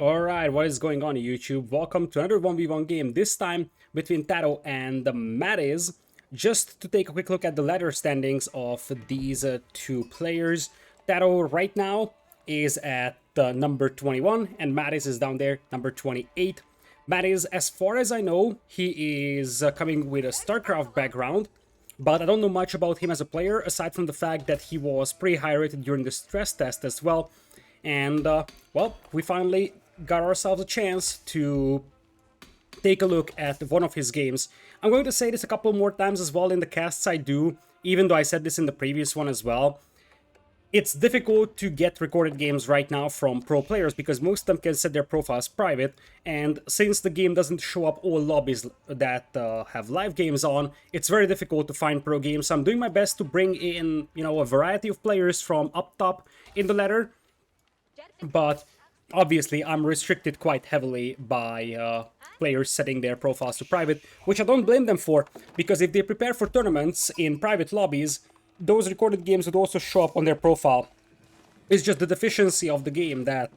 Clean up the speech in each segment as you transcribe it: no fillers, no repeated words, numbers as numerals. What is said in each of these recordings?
Alright, what is going on YouTube? Welcome to another 1v1 game, this time between TaToH and Matiz. Just to take a quick look at the ladder standings of these two players. TaToH right now is at number 21 and Matiz is down there, number 28. Matiz, as far as I know, he is coming with a StarCraft background, but I don't know much about him as a player, aside from the fact that he was pretty high rated during the stress test as well. And, well, we finally got ourselves a chance to take a look at one of his games. I'm going to say this a couple more times as well in the casts I do, even though I said this in the previous one as well. It's difficult to get recorded games right now from pro players because most of them can set their profiles private, and since the game doesn't show up all lobbies that have live games on, it's very difficult to find pro games. So I'm doing my best to bring in, a variety of players from up top in the ladder, but obviously I'm restricted quite heavily by players setting their profiles to private, which I don't blame them for, because if they prepare for tournaments in private lobbies, those recorded games would also show up on their profile. It's just the deficiency of the game that,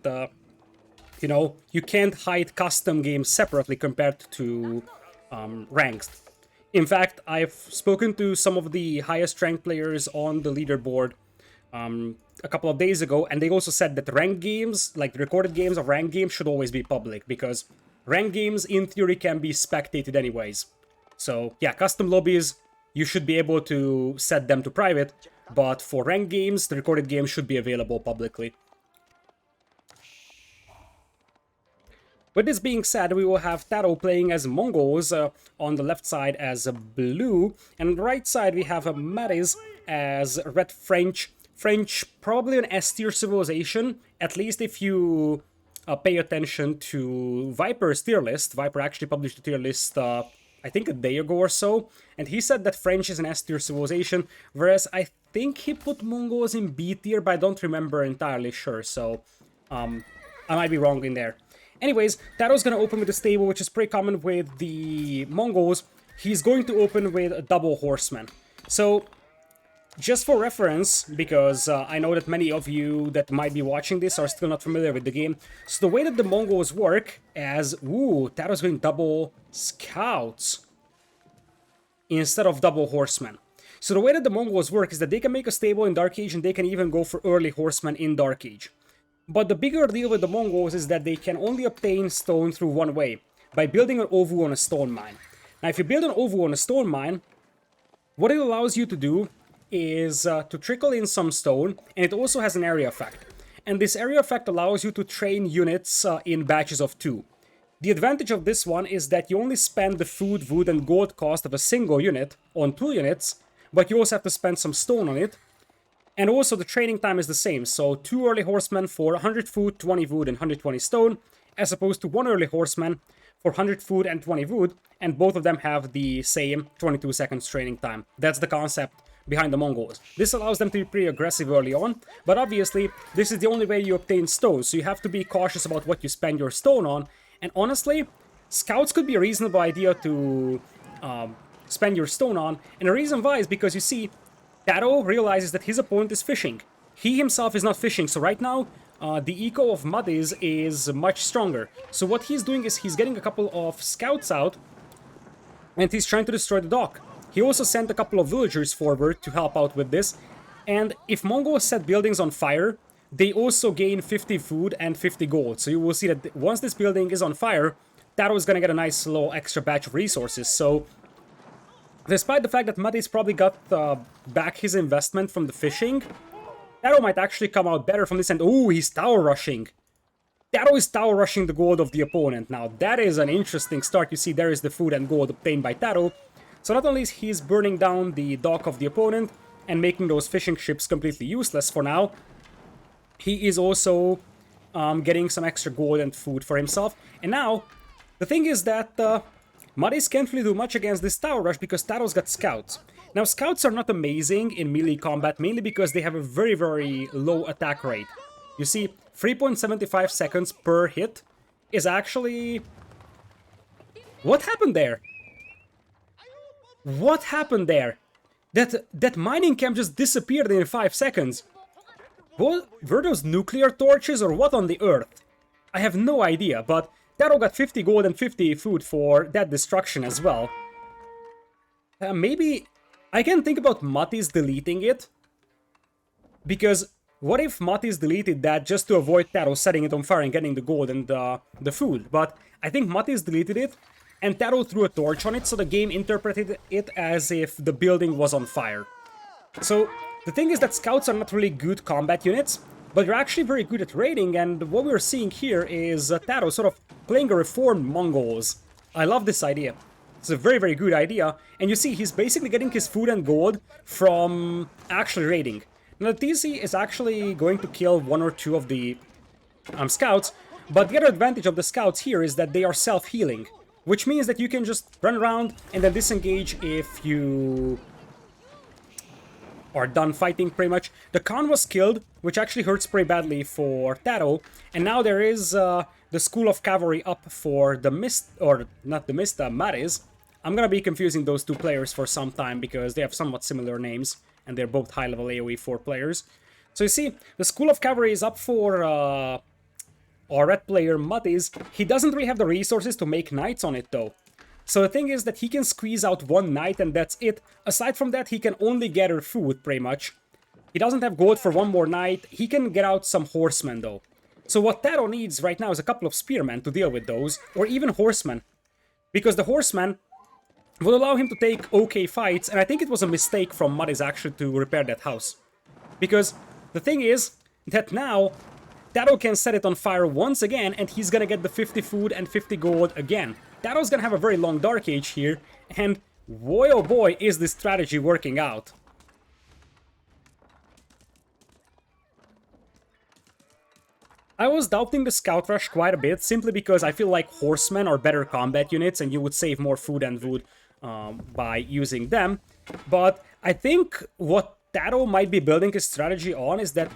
you can't hide custom games separately compared to ranked. In fact, I've spoken to some of the highest ranked players on the leaderboard a couple of days ago, and they also said that ranked games, like the recorded games of ranked games, should always be public, because ranked games, in theory, can be spectated anyways. So, yeah, custom lobbies, you should be able to set them to private, but for ranked games, the recorded games should be available publicly. With this being said, we will have TaToH playing as Mongols on the left side as blue, and on the right side we have Matiz as red French. French, probably an S-tier civilization, at least if you pay attention to Viper's tier list. Viper actually published a tier list, I think a day ago or so, and he said that French is an S-tier civilization, whereas I think he put Mongols in B-tier, but I don't remember entirely sure, so I might be wrong in there. Anyways, TaToH's gonna open with a stable, which is pretty common with the Mongols. He's going to open with a double horseman. So, just for reference, because I know that many of you that might be watching this are still not familiar with the game. So the way that the Mongols work as, TaToH's going double scouts instead of double horsemen. So the way that the Mongols work is that they can make a stable in Dark Age and they can even go for early horsemen in Dark Age. But the bigger deal with the Mongols is that they can only obtain stone through one way, by building an ovu on a stone mine. Now if you build an ovu on a stone mine, what it allows you to do is to trickle in some stone, and it also has an area effect. And this area effect allows you to train units in batches of 2. The advantage of this one is that you only spend the food, wood, and gold cost of a single unit on 2 units, but you also have to spend some stone on it. And also the training time is the same, so 2 early horsemen for 100 food, 20 wood, and 120 stone, as opposed to 1 early horseman for 100 food and 20 wood, and both of them have the same 22 seconds training time. That's the concept behind the Mongols. This allows them to be pretty aggressive early on, but obviously this is the only way you obtain stone, so you have to be cautious about what you spend your stone on, and honestly, scouts could be a reasonable idea to spend your stone on, and the reason why is because, you see, TaToH realizes that his opponent is fishing. He himself is not fishing, so right now, the eco of Matiz is much stronger. So what he's doing is he's getting a couple of scouts out, and he's trying to destroy the dock. He also sent a couple of villagers forward to help out with this, and if Mongols set buildings on fire, they also gain 50 food and 50 gold. So you will see that once this building is on fire, TaToH is gonna get a nice little extra batch of resources. So despite the fact that Matiz probably got back his investment from the fishing, TaToH might actually come out better from this end. Ooh, he's tower rushing. TaToH is tower rushing the gold of the opponent. Now that is an interesting start. You see there is the food and gold obtained by TaToH. So not only is he burning down the dock of the opponent and making those fishing ships completely useless for now, he is also getting some extra gold and food for himself. And now, the thing is that Matiz can't really do much against this tower rush because TaToH's got scouts. Now scouts are not amazing in melee combat, mainly because they have a very, very low attack rate. You see, 3.75 seconds per hit is actually... What happened there? What happened there? That mining camp just disappeared in 5 seconds. Were those nuclear torches or what on the earth? I have no idea, but TaToH got 50 gold and 50 food for that destruction as well. Maybe I can think about Matiz deleting it, because what if Matiz deleted that just to avoid TaToH setting it on fire and getting the gold and the food? But I think Matiz deleted it, and TaToH threw a torch on it, so the game interpreted it as if the building was on fire. So the thing is that scouts are not really good combat units, but they're actually very good at raiding, and what we're seeing here is TaToH sort of playing a reformed Mongols. I love this idea. It's a very, very good idea, and you see he's basically getting his food and gold from actually raiding. Now the TC is actually going to kill one or two of the scouts, but the other advantage of the scouts here is that they are self-healing, which means that you can just run around and then disengage if you are done fighting, pretty much. The Khan was killed, which actually hurts pretty badly for TaToH, and now there is the School of Cavalry up for the Mist, or not the Mist, Matiz. I'm gonna be confusing those two players for some time because they have somewhat similar names, and they're both high-level AoE4 players. So you see, the School of Cavalry is up for our red player, Matiz. He doesn't really have the resources to make knights on it, though. So the thing is that he can squeeze out one knight and that's it. Aside from that, he can only gather food, pretty much. He doesn't have gold for one more knight. He can get out some horsemen, though. So what TaToH needs right now is a couple of spearmen to deal with those, or even horsemen. Because the horsemen will allow him to take okay fights, and I think it was a mistake from Matiz actually to repair that house. Because the thing is that now TaToH can set it on fire once again, and he's gonna get the 50 food and 50 gold again. TaToH's gonna have a very long Dark Age here, and boy oh boy is this strategy working out. I was doubting the Scout Rush quite a bit, simply because I feel like horsemen are better combat units and you would save more food and wood by using them. But I think what TaToH might be building his strategy on is that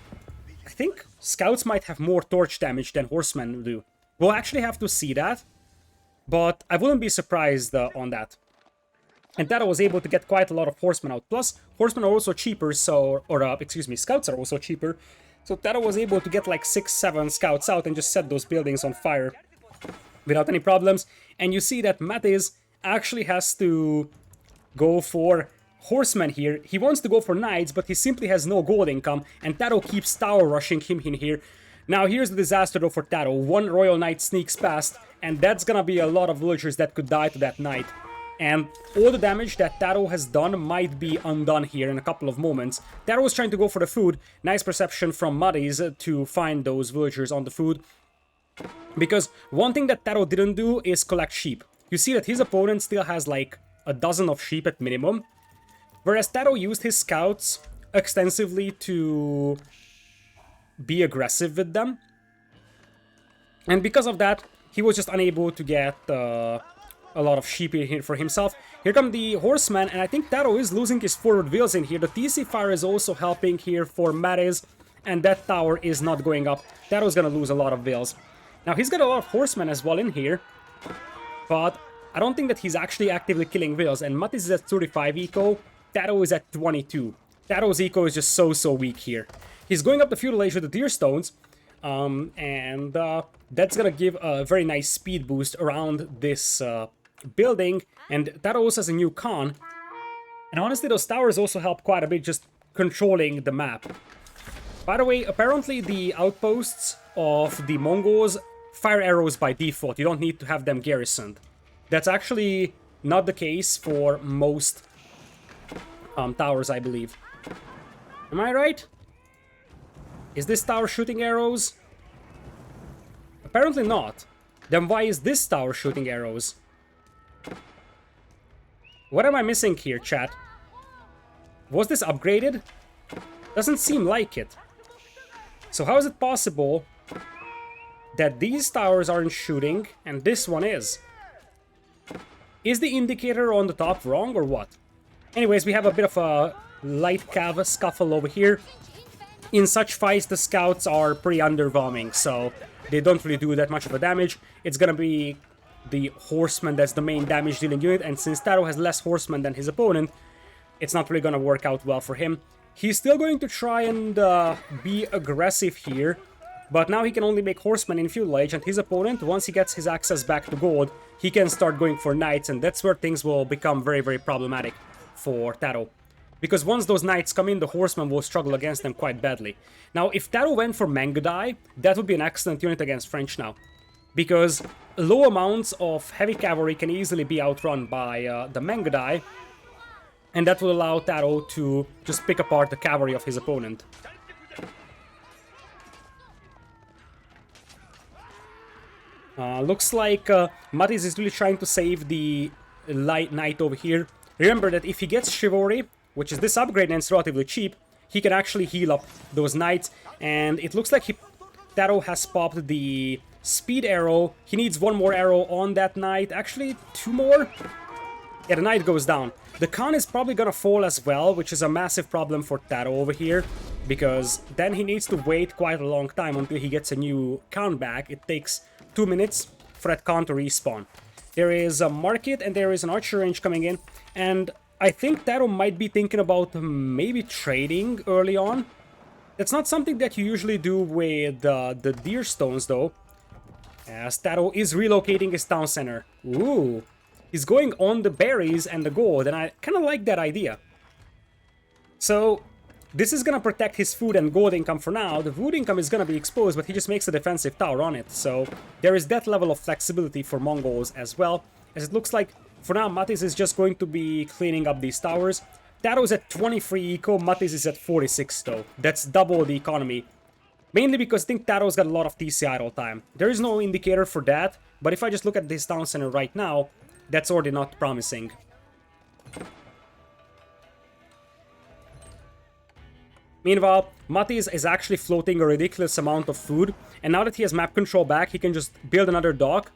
I think scouts might have more torch damage than horsemen do. We'll actually have to see that, but I wouldn't be surprised on that. And TaToH was able to get quite a lot of horsemen out. Plus, horsemen are also cheaper, so... excuse me, scouts are also cheaper. So TaToH was able to get like 6-7 scouts out and just set those buildings on fire without any problems. And you see that Matiz actually has to go for horsemen here. He wants to go for knights, but he simply has no gold income, and TaToH keeps tower rushing him in here. Now here's the disaster though for TaToH. One royal knight sneaks past, and that's gonna be a lot of villagers that could die to that knight. And all the damage that TaToH has done might be undone here in a couple of moments. TaToH was trying to go for the food. Nice perception from Matiz to find those villagers on the food. Because one thing that TaToH didn't do is collect sheep. You see that his opponent still has like a dozen of sheep at minimum. Whereas TaToH used his scouts extensively to be aggressive with them. And because of that, he was just unable to get a lot of sheep here for himself. Here come the horsemen, and I think TaToH is losing his forward wheels in here. The TC fire is also helping here for Matiz, and that tower is not going up. TaToH's gonna lose a lot of wheels. Now, he's got a lot of horsemen as well in here, but I don't think that he's actually actively killing wheels, and Matiz is at 35 eco, TaToH is at 22. TaToH's eco is just so weak here. He's going up the feudal age with the deer stones, and that's gonna give a very nice speed boost around this building, and TaToH also has a new Khan. And honestly, those towers also help quite a bit just controlling the map. By the way, apparently the outposts of the Mongols fire arrows by default. You don't need to have them garrisoned. That's actually not the case for most towers, I believe. Am I right? Is this tower shooting arrows? Apparently not. Then why is this tower shooting arrows? What am I missing here, chat? Was this upgraded? Doesn't seem like it. So how is it possible that these towers aren't shooting and this one is? Is the indicator on the top wrong or what? Anyways, we have a bit of a light cav scuffle over here. In such fights, the scouts are pretty underwhelming, so they don't really do that much of a damage. It's gonna be the horseman that's the main damage dealing unit, and since TaToH has less horsemen than his opponent, it's not really gonna work out well for him. He's still going to try and be aggressive here But now he can only make horsemen in feudal age, and his opponent, once he gets his access back to gold, he can start going for knights, and that's where things will become very, very problematic for TaToH. Because once those knights come in, the horsemen will struggle against them quite badly. Now, if TaToH went for Mangudai, that would be an excellent unit against French now. Because low amounts of heavy cavalry can easily be outrun by the Mangudai, and that will allow TaToH to just pick apart the cavalry of his opponent. Looks like Matiz is really trying to save the light knight over here. Remember that if he gets chivalry, which is this upgrade and it's relatively cheap, he can actually heal up those knights. And it looks like TaToH has popped the speed arrow. He needs one more arrow on that knight. Actually, two more. Yeah, the knight goes down. The Khan is probably gonna fall as well, which is a massive problem for TaToH over here, because then he needs to wait quite a long time until he gets a new Khan back. It takes 2 minutes for that Khan to respawn. There is a market and there is an archer range coming in, and I think TaToH might be thinking about maybe trading early on. That's not something that you usually do with the deer stones, though, as TaToH is relocating his town center. Ooh, he's going on the berries and the gold, and I kind of like that idea. So this is gonna protect his food and gold income for now. The wood income is gonna be exposed, but he just makes a defensive tower on it. So there is that level of flexibility for Mongols as well, as it looks like for now Matiz is just going to be cleaning up these towers. TaToH's at 23 eco, Matiz is at 46 though. That's double the economy. Mainly because I think TaToH's got a lot of TC idle time. There is no indicator for that, but if I just look at this town center right now, that's already not promising. Meanwhile, Matiz is actually floating a ridiculous amount of food, and now that he has map control back, he can just build another dock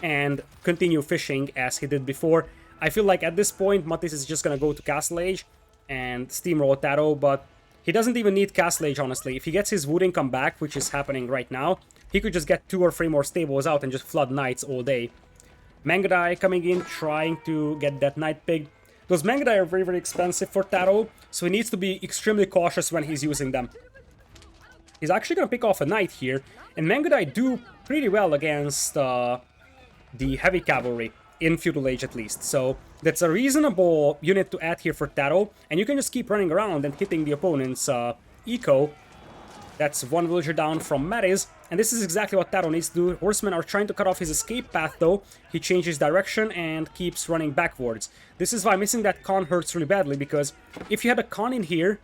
and continue fishing as he did before. I feel like at this point, Matiz is just gonna go to Castle Age and steamroll TaToH, but he doesn't even need Castle Age, honestly. If he gets his wood income back, which is happening right now, he could just get 2 or 3 more stables out and just flood knights all day. Mangudai coming in, trying to get that knight pig. Those Mangudai are very, very expensive for TaToH, so he needs to be extremely cautious when he's using them. He's actually going to pick off a knight here, and Mangudai do pretty well against the heavy cavalry, in feudal age at least. So that's a reasonable unit to add here for TaToH, and you can just keep running around and hitting the opponent's eco. That's one villager down from Matiz, and this is exactly what TaToH needs to do. Horsemen are trying to cut off his escape path though. He changes direction and keeps running backwards. This is why missing that Khan hurts really badly, because if you had a Khan in here,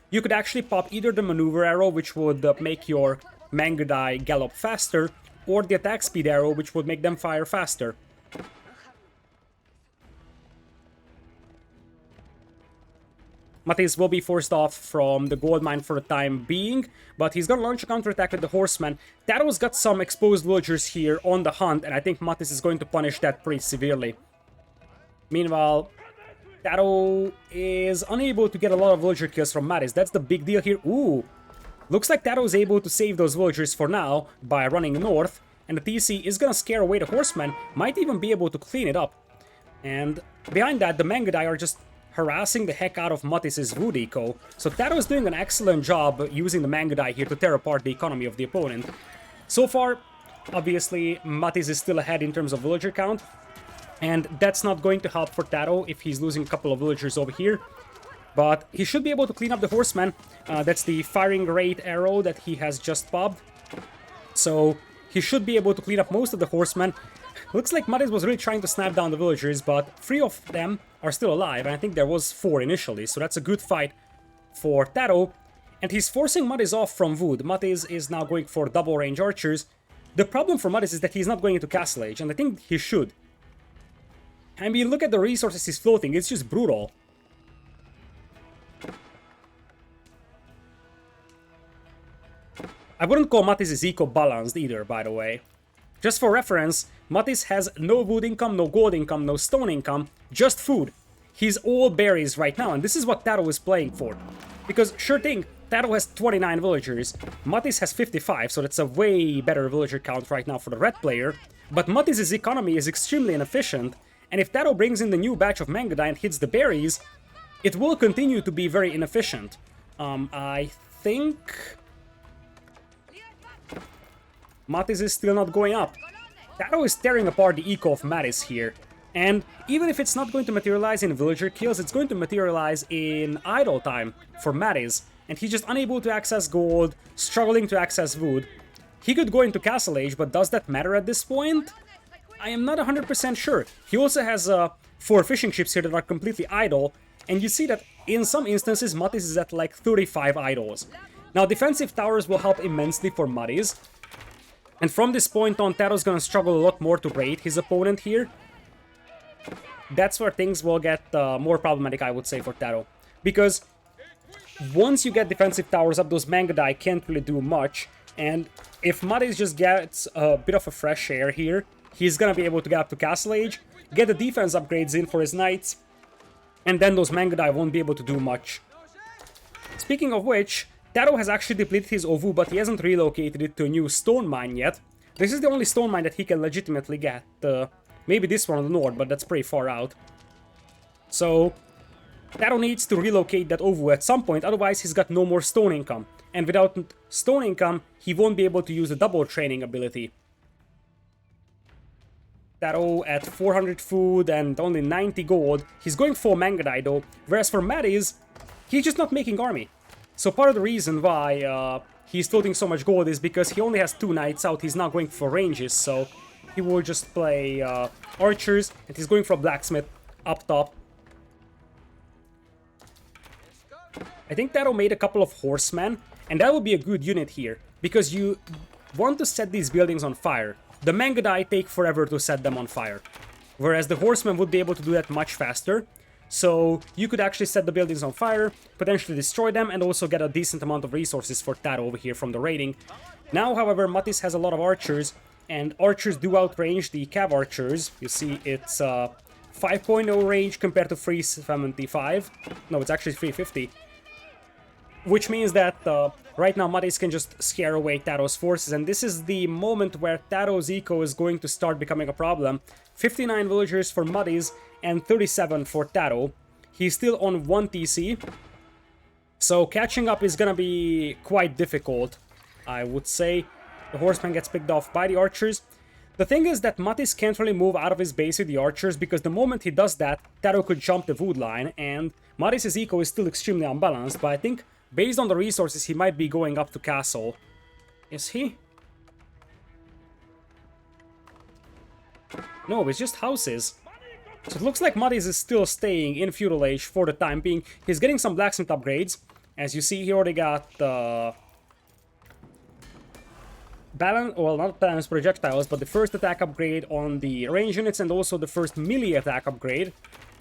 you could actually pop either the maneuver arrow, which would make your Mangudai gallop faster, or the attack speed arrow, which would make them fire faster. Matiz will be forced off from the gold mine for the time being, but he's gonna launch a counterattack with the horsemen. TaToH's got some exposed villagers here on the hunt, and I think Matiz is going to punish that pretty severely. Meanwhile, TaToH is unable to get a lot of villager kills from Matiz. That's the big deal here. Ooh! Looks like TaToH is able to save those villagers for now by running north, and the TC is gonna scare away the horsemen, might even be able to clean it up. And behind that, the Mangudai are just harassing the heck out of Matiz's wood eco. So TaToH is doing an excellent job using the Mangudai here to tear apart the economy of the opponent. So far, obviously, Matiz is still ahead in terms of villager count, and that's not going to help for TaToH if he's losing a couple of villagers over here. But he should be able to clean up the horsemen. That's the firing rate arrow that he has just popped. So he should be able to clean up most of the horsemen. Looks like Matiz was really trying to snap down the villagers, but 3 of them are still alive, and I think there was 4 initially, so that's a good fight for TaToH. And he's forcing Matiz off from wood. Matiz is now going for double range archers. The problem for Matiz is that he's not going into Castle Age, and I think he should. I mean, look at the resources he's floating, it's just brutal. I wouldn't call Matiz's eco balanced either, by the way. Just for reference, Matiz has no wood income, no gold income, no stone income, just food. He's all berries right now, and this is what TaToH is playing for. Because, sure thing, TaToH has 29 villagers, Matiz has 55, so that's a way better villager count right now for the red player. But Matiz's economy is extremely inefficient, and if TaToH brings in the new batch of Mangudai and hits the berries, it will continue to be very inefficient. I think Matiz is still not going up. TaToH is tearing apart the eco of Matiz here. And even if it's not going to materialize in villager kills, it's going to materialize in idle time for Matiz. And he's just unable to access gold, struggling to access wood. He could go into Castle Age, but does that matter at this point? I am not 100% sure. He also has 4 fishing ships here that are completely idle, and you see that in some instances Matiz is at like 35 idols. Now defensive towers will help immensely for Matiz, and from this point on TaToH's gonna struggle a lot more to raid his opponent here. That's where things will get more problematic, I would say, for TaToH. Because once you get defensive towers up, those Mangadai can't really do much, and if Matiz just gets a bit of a fresh air here, he's gonna be able to get up to Castle Age, get the defense upgrades in for his knights, and then those Mangadai won't be able to do much. Speaking of which, TaToH has actually depleted his Ovu, but he hasn't relocated it to a new stone mine yet. This is the only stone mine that he can legitimately get. Maybe this one on the north, but that's pretty far out. So TaToH needs to relocate that Ovu at some point, otherwise he's got no more stone income. And without stone income, he won't be able to use the double training ability. TaToH at 400 food and only 90 gold. He's going for Mangadai though, whereas for Matiz, he's just not making army. So part of the reason why he's floating so much gold is because he only has 2 knights out, he's not going for ranges, so he will just play archers, and he's going for a blacksmith up top. I think TaToH made a couple of horsemen, and that would be a good unit here, because you want to set these buildings on fire. The Mangadai take forever to set them on fire, whereas the horsemen would be able to do that much faster. So you could actually set the buildings on fire, potentially destroy them, and also get a decent amount of resources for TaToH over here from the raiding. Now, however, Matiz has a lot of archers, and archers do outrange the cav archers. You see, it's 5.0 range compared to 375. No, it's actually 350. Which means that right now Matiz can just scare away TaToH's forces, and this is the moment where TaToH's eco is going to start becoming a problem. 59 villagers for Matiz and 37 for TaToH. He's still on 1 TC, so catching up is gonna be quite difficult, I would say. The horseman gets picked off by the archers. The thing is that Matiz can't really move out of his base with the archers, because the moment he does that, TaToH could jump the wood line, and Matiz's eco is still extremely unbalanced, but I think based on the resources, he might be going up to castle. Is he? No, it's just houses. So it looks like Matiz is still staying in Feudal Age for the time being. He's getting some blacksmith upgrades. As you see, he already got not balanced projectiles, but the first attack upgrade on the range units, and also the first melee attack upgrade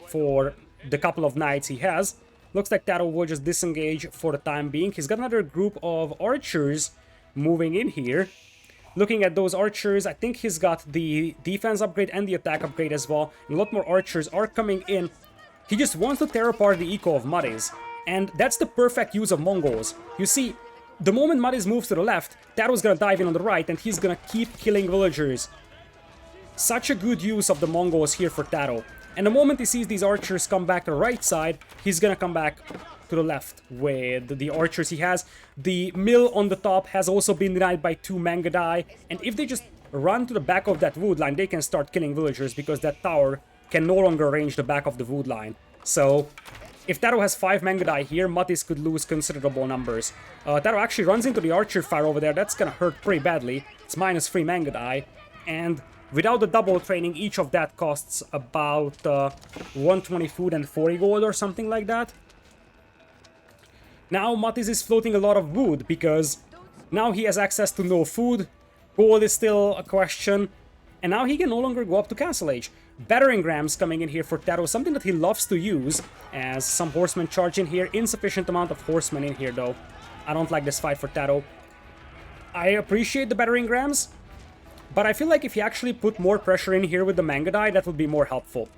for the couple of knights he has. Looks like TaToH will just disengage for the time being. He's got another group of archers moving in here. Looking at those archers, I think he's got the defense upgrade and the attack upgrade as well. And a lot more archers are coming in. He just wants to tear apart the eco of Matiz. And that's the perfect use of Mongols. You see, the moment Matiz moves to the left, TaToH's gonna dive in on the right, and he's gonna keep killing villagers. Such a good use of the Mongols here for TaToH. And the moment he sees these archers come back to the right side, he's gonna come back to the left with the archers he has. The mill on the top has also been denied by 2 Mangadai, and if they just run to the back of that wood line, they can start killing villagers, because that tower can no longer range the back of the wood line. So if TaToH has 5 Mangadai here, Matiz could lose considerable numbers. TaToH actually runs into the archer fire over there. That's gonna hurt pretty badly. It's -3 Mangadai, and without the double training, each of that costs about 120 food and 40 gold or something like that. Now Matiz is floating a lot of wood, because now he has access to no food, gold is still a question, and now he can no longer go up to Castle Age. Battering rams coming in here for TaToH, something that he loves to use, as some horsemen charge in here. Insufficient amount of horsemen in here though. I don't like this fight for TaToH. I appreciate the battering rams, but I feel like if you actually put more pressure in here with the Mangadai, that would be more helpful.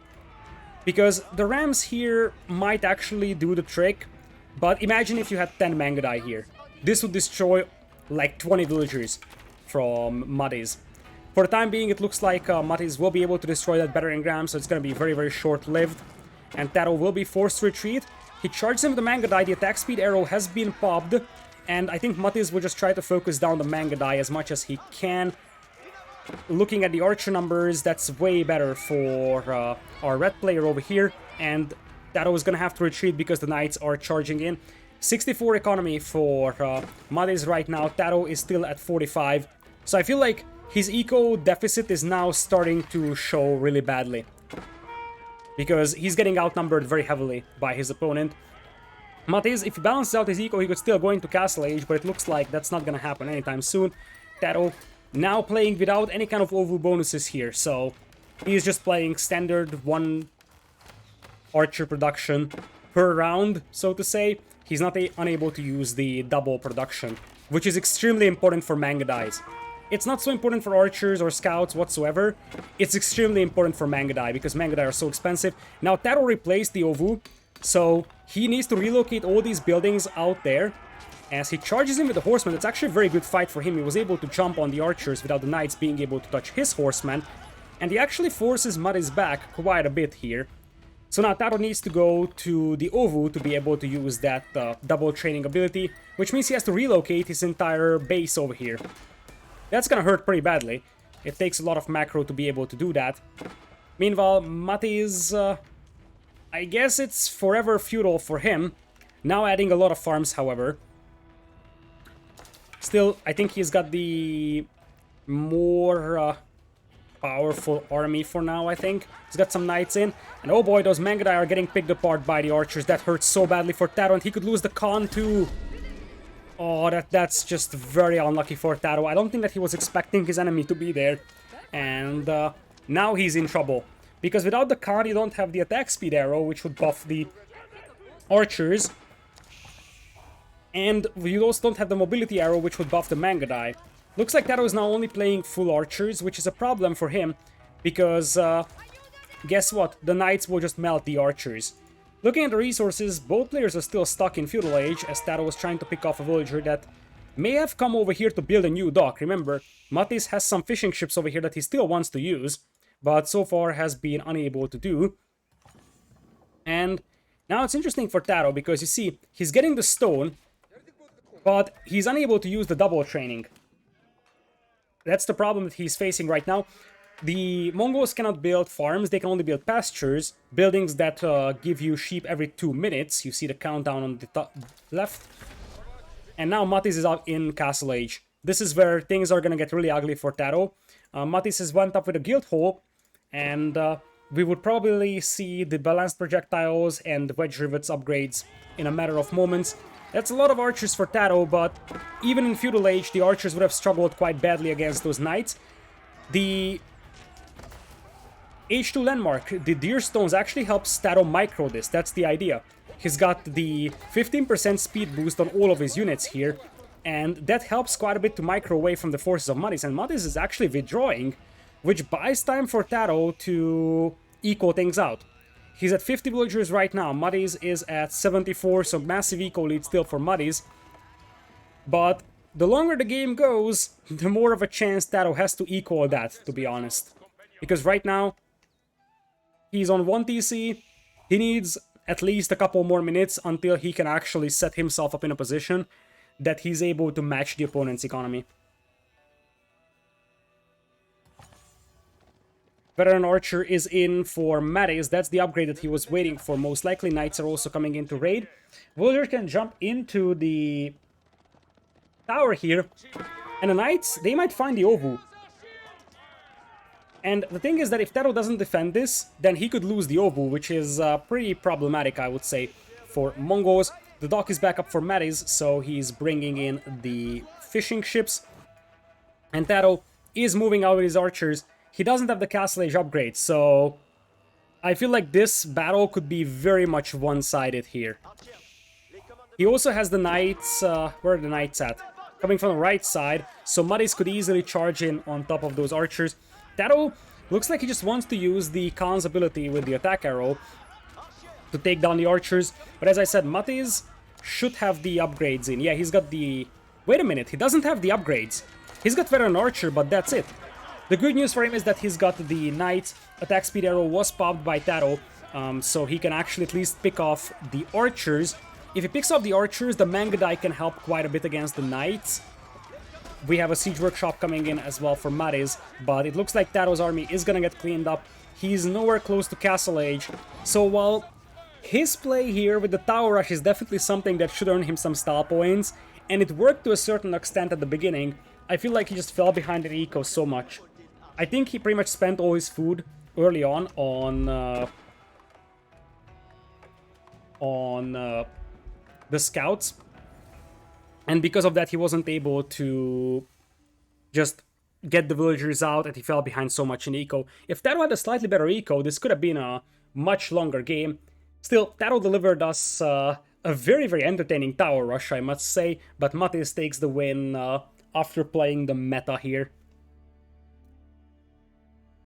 Because the rams here might actually do the trick, but imagine if you had 10 Mangadai here. This would destroy like 20 villagers from Matiz. For the time being, it looks like Matiz will be able to destroy that battering ram, so it's going to be very, very short-lived. And TaToH will be forced to retreat. He charges him with the Mangadai, the attack speed arrow has been popped, And I think Matiz will just try to focus down the Mangadai as much as he can. Looking at the archer numbers, that's way better for our red player over here. And TaToH is going to have to retreat because the knights are charging in. 64 economy for Matiz right now. TaToH is still at 45. So I feel like his eco deficit is now starting to show really badly, because he's getting outnumbered very heavily by his opponent. Matiz, if he balances out his eco, he could still go into Castle Age, but it looks like that's not gonna happen anytime soon. TaToH now playing without any kind of OVU bonuses here, so he's just playing standard 1 archer production per round, so to say. He's not unable to use the double production, which is extremely important for Mangadais. It's not so important for archers or scouts whatsoever. It's extremely important for Mangadai, because Mangadai are so expensive. Now TaToH replaced the OVU, so he needs to relocate all these buildings out there. As he charges in with the horseman, it's actually a very good fight for him. He was able to jump on the archers without the knights being able to touch his horseman. And he actually forces Matiz back quite a bit here. So now TaToH needs to go to the OVU to be able to use that double training ability, which means he has to relocate his entire base over here. That's gonna hurt pretty badly. It takes a lot of macro to be able to do that. Meanwhile, Matiz, I guess it's forever feudal for him. Now adding a lot of farms, however. Still, I think he's got the more powerful army for now, I think. He's got some knights in. And oh boy, those Mangadai are getting picked apart by the archers. That hurts so badly for TaToH, and he could lose the Khan too. Oh, that's just very unlucky for TaToH. I don't think that he was expecting his enemy to be there. And now he's in trouble. Because without the Khan, you don't have the attack speed arrow, which would buff the archers. And you also don't have the mobility arrow, which would buff the Mangadai. Looks like TaToH is now only playing full archers, which is a problem for him. Because, guess what? The knights will just melt the archers. Looking at the resources, both players are still stuck in Feudal Age, as TaToH was trying to pick off a villager that may have come over here to build a new dock. Remember, Matiz has some fishing ships over here that he still wants to use, but so far has been unable to do. And now it's interesting for TaToH, because you see, he's getting the stone, but he's unable to use the double training. That's the problem that he's facing right now. The Mongols cannot build farms, they can only build pastures, buildings that give you sheep every 2 minutes. You see the countdown on the top left. And now Matiz is out in Castle Age. This is where things are going to get really ugly for TaToH. Matiz has went up with a guild hole, and we would probably see the balanced projectiles and the wedge rivets upgrades in a matter of moments. That's a lot of archers for TaToH, but even in Feudal Age, the archers would have struggled quite badly against those knights. The H2 landmark, the deer stones, actually helps TaToH micro this. That's the idea. He's got the 15% speed boost on all of his units here, and that helps quite a bit to micro away from the forces of Matiz. And Matiz is actually withdrawing, which buys time for TaToH to equal things out. He's at 50 villagers right now. Matiz is at 74, so massive eco lead still for Matiz. But the longer the game goes, the more of a chance TaToH has to equal that, to be honest. Because right now, he's on 1 TC. He needs at least a couple more minutes until he can actually set himself up in a position that he's able to match the opponent's economy. Veteran Archer is in for Matiz. That's the upgrade that he was waiting for. Most likely Knights are also coming into raid. Villager can jump into the tower here. And the Knights, they might find the OVU. And the thing is that if TaToH doesn't defend this, then he could lose the OVU, which is pretty problematic, I would say, for Mongols. The dock is back up for Matiz, so he's bringing in the fishing ships. And TaToH is moving out with his archers. He doesn't have the Castle Age upgrade, so I feel like this battle could be very much one-sided here. He also has the Knights, where are the Knights at? Coming from the right side, so Matiz could easily charge in on top of those archers. TaToH looks like he just wants to use the Khan's ability with the attack arrow to take down the archers, but as I said, Matiz should have the upgrades in. Yeah, he's got the... Wait a minute, he doesn't have the upgrades. He's got Veteran Archer, but that's it. The good news for him is that he's got the Knight. Attack speed arrow was popped by TaToH, so he can actually at least pick off the archers If he picks up the archers, the Mangadai can help quite a bit against the knights. We have a siege workshop coming in as well for Matiz, but it looks like TaToH's army is gonna get cleaned up. He's nowhere close to Castle Age, so while his play here with the Tower Rush is definitely something that should earn him some style points, and it worked to a certain extent at the beginning, I feel like he just fell behind in eco so much. I think he pretty much spent all his food early on the scouts, and because of that he wasn't able to just get the villagers out, and he fell behind so much in eco. If TaToH had a slightly better eco, this could have been a much longer game. Still, TaToH delivered us a very, very entertaining Tower Rush, I must say, but Matiz takes the win after playing the meta here.